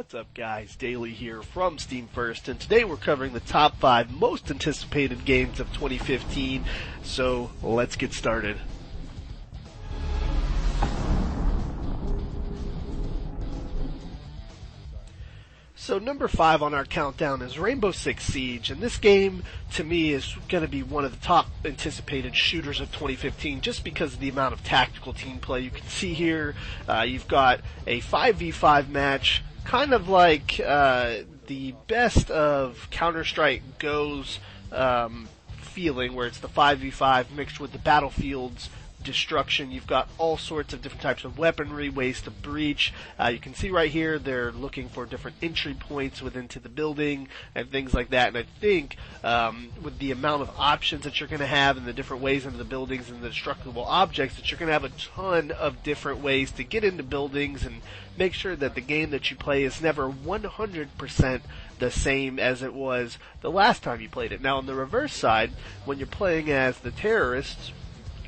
What's up, guys? Daily here from Steam First, and today we're covering the top 5 most anticipated games of 2015, so let's get started. So number 5 on our countdown is Rainbow Six Siege, and this game, to me, is going to be one of the top anticipated shooters of 2015 just because of the amount of tactical team play. You can see here, you've got a 5v5 match, kind of like the best of Counter-Strike Go's feeling, where it's the 5v5 mixed with the Battlefield's destruction. You've got all sorts of different types of weaponry, ways to breach. You can see right here they're looking for different entry points into the building and things like that. And I think with the amount of options that you're going to have and the different ways into the buildings and the destructible objects, that you're going to have a ton of different ways to get into buildings and make sure that the game that you play is never 100% the same as it was the last time you played it. Now on the reverse side, when you're playing as the terrorists,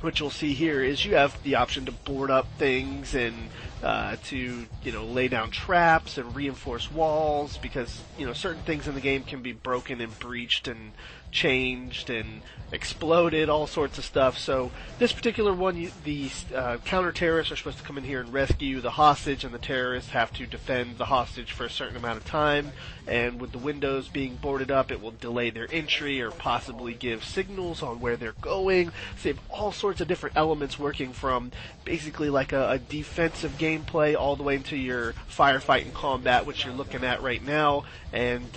what you'll see here is you have the option to board up things and to lay down traps and reinforce walls, because certain things in the game can be broken and breached and changed and exploded, all sorts of stuff. So this particular one, the counter-terrorists are supposed to come in here and rescue the hostage, and the terrorists have to defend the hostage for a certain amount of time. And with the windows being boarded up, it will delay their entry or possibly give signals on where they're going. So you have all sorts of different elements working from basically like a defensive gameplay all the way into your firefight and combat, which you're looking at right now. And,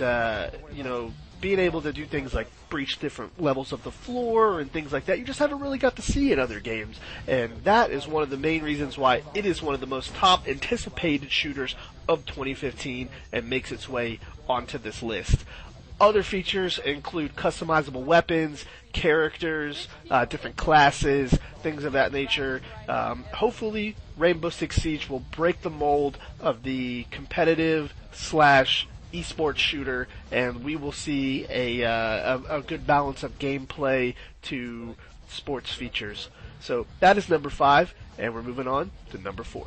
being able to do things like breach different levels of the floor and things like that, you just haven't really got to see in other games. And that is one of the main reasons why it is one of the most top anticipated shooters of 2015 and makes its way onto this list. Other features include customizable weapons, characters, different classes, things of that nature. Hopefully, Rainbow Six Siege will break the mold of the competitive / esports shooter, and we will see a good balance of gameplay to sports features. So that is number 5, and we're moving on to number 4.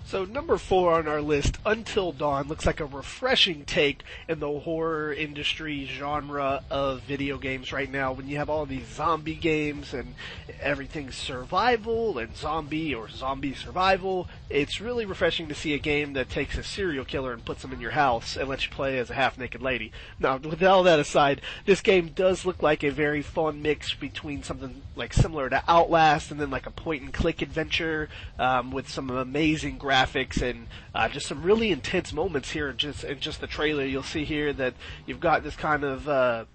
So number 4 on our list, Until Dawn, looks like a refreshing take in the horror industry genre of video games right now, when you have all these zombie games and everything's survival and zombie or zombie survival. It's really refreshing to see a game that takes a serial killer and puts him in your house and lets you play as a half-naked lady. Now, with all that aside, this game does look like a very fun mix between something like similar to Outlast and then like a point-and-click adventure with some amazing graphics and just some really intense moments here in just the trailer. You'll see here that you've got this kind of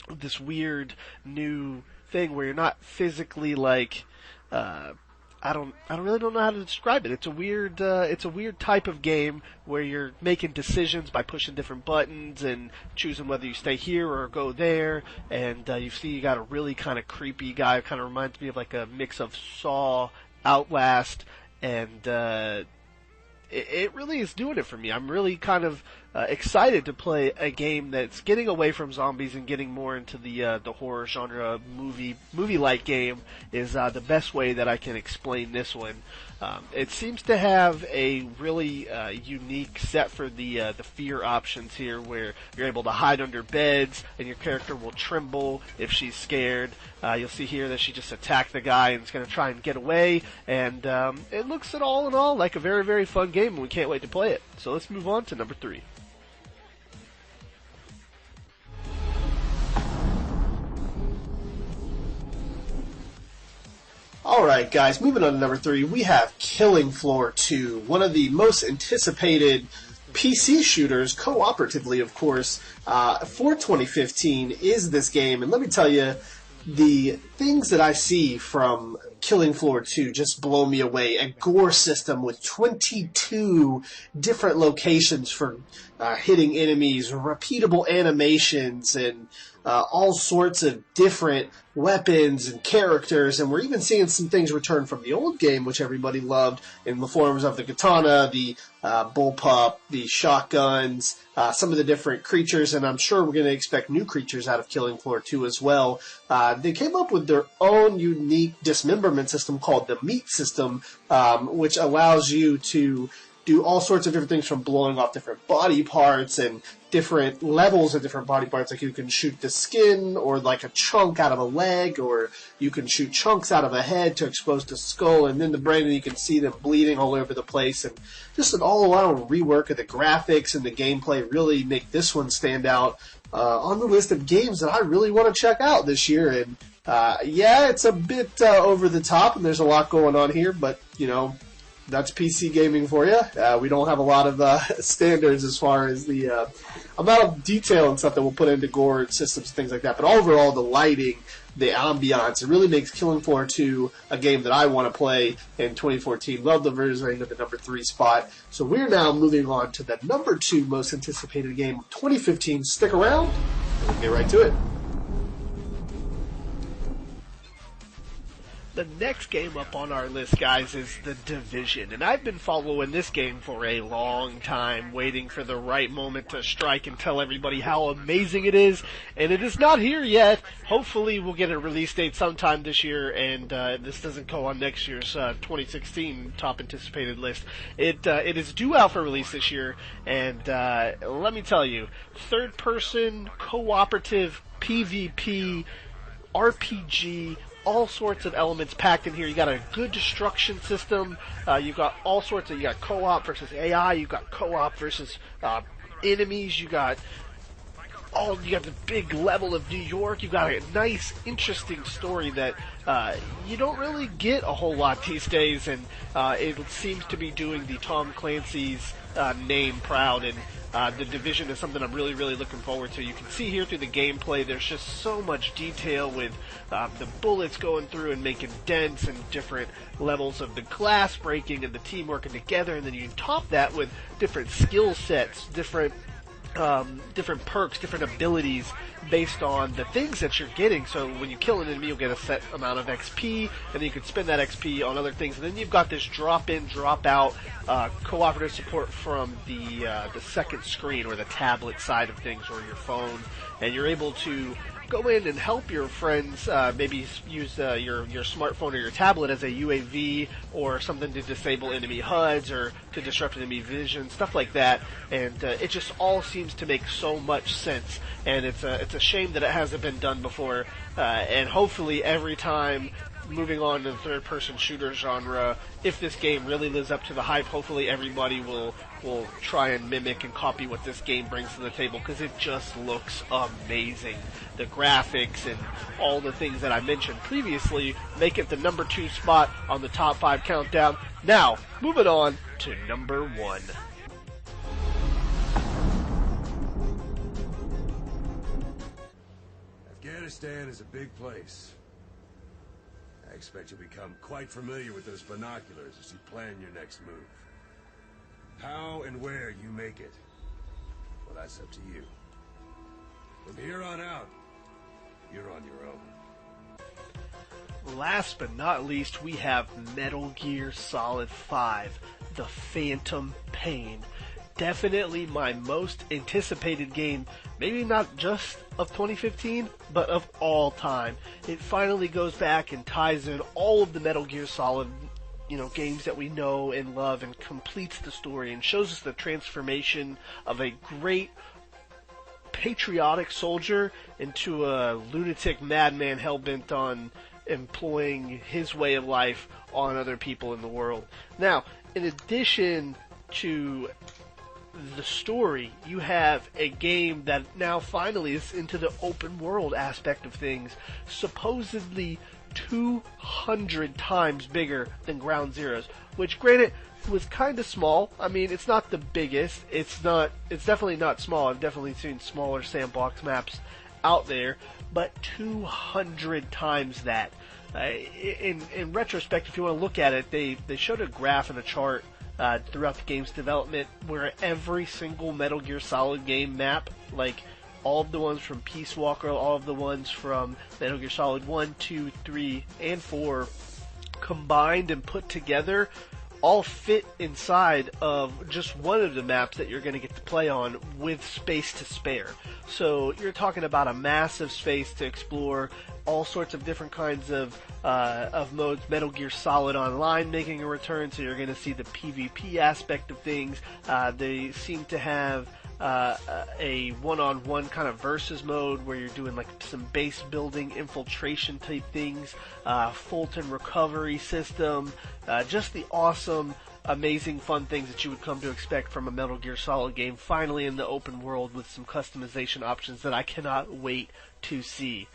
this weird new thing where you're not physically like I don't really know how to describe it. It's a weird type of game where you're making decisions by pushing different buttons and choosing whether you stay here or go there. And you got a really kind of creepy guy. Kind of reminds me of like a mix of Saw, Outlast, and it really is doing it for me. I'm really kind of excited to play a game that's getting away from zombies and getting more into the horror genre. Movie-like game is the best way that I can explain this one. It seems to have a really unique set for the fear options here, where you're able to hide under beds and your character will tremble if she's scared. You'll see here that she just attacked the guy and is going to try and get away, and it looks all in all like a very, very fun game, and we can't wait to play it. So let's move on to number 3. Alright guys, moving on to number 3, we have Killing Floor 2, one of the most anticipated PC shooters, cooperatively of course, for 2015 is this game. And let me tell you, the things that I see from Killing Floor 2 just blow me away. A gore system with 22 different locations for hitting enemies, repeatable animations, and all sorts of different weapons and characters, and we're even seeing some things return from the old game, which everybody loved, in the forms of the katana, the bullpup, the shotguns, some of the different creatures, and I'm sure we're going to expect new creatures out of Killing Floor 2 as well. They came up with their own unique dismemberment government system called the Meat system, which allows you to do all sorts of different things, from blowing off different body parts and different levels of different body parts. Like you can shoot the skin or like a chunk out of a leg, or you can shoot chunks out of a head to expose the skull and then the brain, and you can see them bleeding all over the place. And just an all-around rework of the graphics and the gameplay really make this one stand out on the list of games that I really want to check out this year. And yeah, it's a bit over the top, and there's a lot going on here, but you know, that's PC gaming for you. We don't have a lot of standards as far as the amount of detail and stuff that we'll put into gore and systems and things like that. But overall, the lighting, the ambiance, it really makes Killing Floor 2 a game that I want to play in 2014. Love the version rating at the number 3 spot. So we're now moving on to the number 2 most anticipated game of 2015. Stick around, and we'll get right to it. The next game up on our list, guys, is The Division, and I've been following this game for a long time, waiting for the right moment to strike and tell everybody how amazing it is, and it is not here yet. Hopefully we'll get a release date sometime this year, and this doesn't go on next year's 2016 top anticipated list. It is due out for release this year, and let me tell you, third-person, cooperative, PvP, RPG, all sorts of elements packed in here. You got a good destruction system. You got all sorts of, you got co-op versus AI. You got co-op versus enemies. You got the big level of New York. You got a nice, interesting story that you don't really get a whole lot these days, and it seems to be doing the Tom Clancy's name proud. And The Division is something I'm really, really looking forward to. You can see here through the gameplay, there's just so much detail with the bullets going through and making dents and different levels of the glass breaking and the team working together, and then you top that with different skill sets, different perks, different abilities based on the things that you're getting. So when you kill an enemy, you'll get a set amount of XP, and then you can spend that XP on other things. And then you've got this drop-in, drop-out cooperative support from the second screen or the tablet side of things, or your phone, and you're able to go in and help your friends, maybe use your smartphone or your tablet as a UAV or something to disable enemy HUDs or to disrupt enemy vision, stuff like that. And it just all seems to make so much sense. And it's a shame that it hasn't been done before. And hopefully every time, moving on to the third-person shooter genre, if this game really lives up to the hype, hopefully everybody will try and mimic and copy what this game brings to the table, because it just looks amazing. The graphics and all the things that I mentioned previously make it the number 2 spot on the top 5 countdown. Now, moving on to number 1. Afghanistan is a big place. I expect you'll become quite familiar with those binoculars as you plan your next move. How and where you make it, well, that's up to you. From here on out, you're on your own. Last but not least, we have Metal Gear Solid 5, The Phantom Pain. Definitely my most anticipated game, maybe not just of 2015, but of all time. It finally goes back and ties in all of the Metal Gear Solid, games that we know and love, and completes the story and shows us the transformation of a great patriotic soldier into a lunatic madman hell-bent on employing his way of life on other people in the world. Now, in addition to the story, you have a game that now finally is into the open world aspect of things, supposedly 200 times bigger than Ground Zeroes, which, granted, was kind of small. I mean, it's not the biggest. It's definitely not small. I've definitely seen smaller sandbox maps out there, but 200 times that. In retrospect, if you want to look at it, they showed a graph and a chart throughout the game's development where every single Metal Gear Solid game map, like all of the ones from Peace Walker, all of the ones from Metal Gear Solid 1, 2, 3, and 4, combined and put together, all fit inside of just one of the maps that you're going to get to play on with space to spare. So you're talking about a massive space to explore, all sorts of different kinds of modes. Metal Gear Solid Online making a return, so you're going to see the PvP aspect of things. They seem to have a one-on-one kind of versus mode where you're doing like some base building, infiltration type things, Fulton recovery system, just the awesome, amazing, fun things that you would come to expect from a Metal Gear Solid game, finally in the open world with some customization options that I cannot wait to see.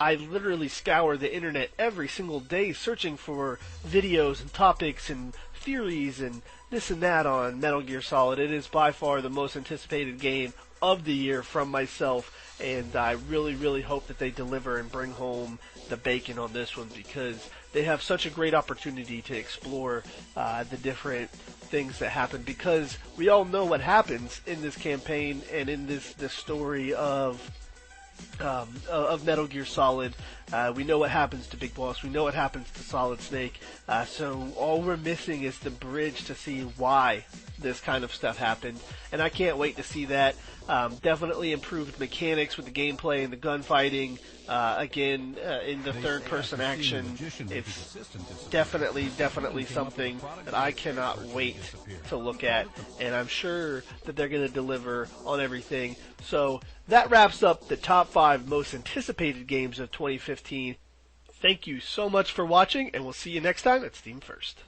I literally scour the internet every single day searching for videos and topics and theories and this and that on Metal Gear Solid. It is by far the most anticipated game of the year from myself, and I really, really hope that they deliver and bring home the bacon on this one, because they have such a great opportunity to explore the different things that happen, because we all know what happens in this campaign and in this story of Metal Gear Solid. We know what happens to Big Boss. We know what happens to Solid Snake. So all we're missing is the bridge to see why this kind of stuff happened. And I can't wait to see that. Definitely improved mechanics with the gameplay and the gunfighting. Again, in the third-person action, it's definitely something that I cannot wait to look at. And I'm sure that they're going to deliver on everything. So that wraps up the top 5 most anticipated games of 2015. Thank you so much for watching, and we'll see you next time at Steam First.